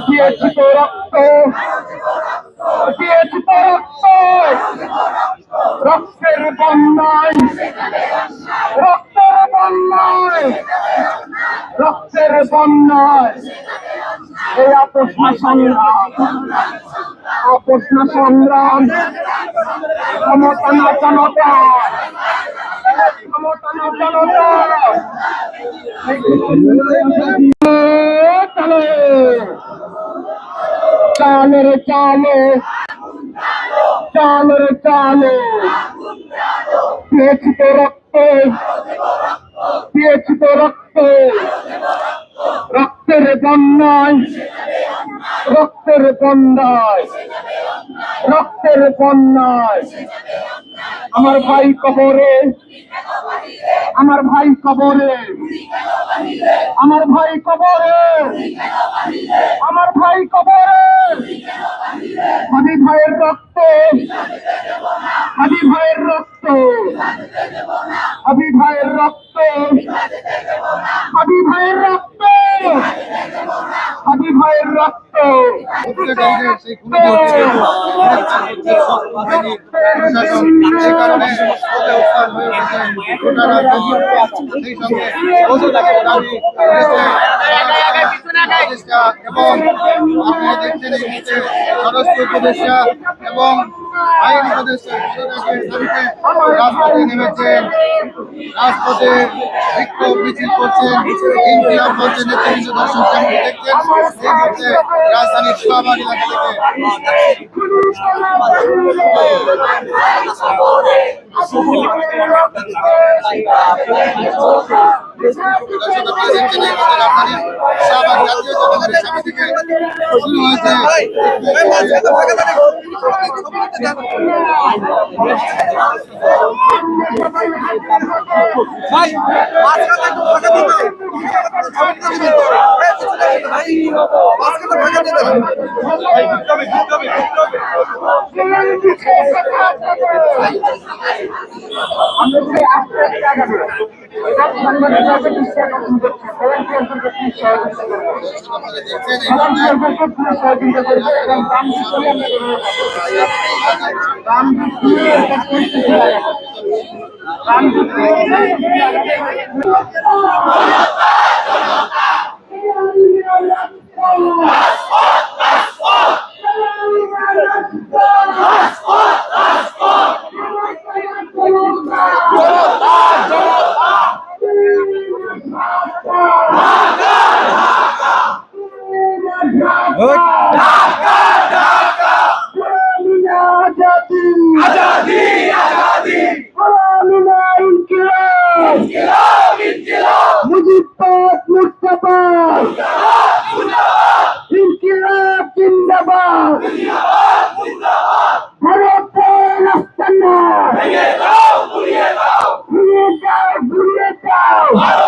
দিয়েছি তো রক্ত, দিয়েছি তো রক্ত, রক্তের বন্যায়, রক্তের বন্যায়, রক্তের বন্যায় এই আপোষনা সংগ্রাম, আপোষনা সংগ্রাম, ক্ষমতা না জনতা, ক্ষমতা না জনতা, চালে রে চালে, চালে রে চালে, দিয়েছি তো রক্তে, দিয়েছি তো রক্তে, রক্তের বন্যায়, রক্তের বন্যায়, রক্তের বন্যায় আমার ভাই কবরে, আমার ভাই কবরে, আমার ভাই কবরে, আমার ভাই কবরে, হাদি ভাইয়ের রক্ত, হাদি ভাইয়ের রক্ত, হাদি ভাইয়ের রক্ত, হাদি ভাইয়ের রক্ত, হাদি ভাইয়ের রক্ত, এবং আপনারা দেখছেন এই মুহূর্তে স্বরাষ্ট্র উপদেষ্টা এবং আইন উপদেষ্টা রাজপথে নেমেছেন, রাজপথে বিক্ষোভ মিছিল করছেন, ইনকিলাব মঞ্চের নেতৃবৃন্দ দর্শক যেমন দেখছেন এই মুহূর্তে রাজধানীর শাহবাগ এলাকা থেকে শাহবাগ জাতীয় জনগণের সামনে থেকে শুরু হয়েছে। মুজিবাবাদ মুর্দাবাদ, ইনকিলাব জিন্দাবাদ, ভারতের আস্তানা ভেঙে দাও, গুড়িয়ে দাও,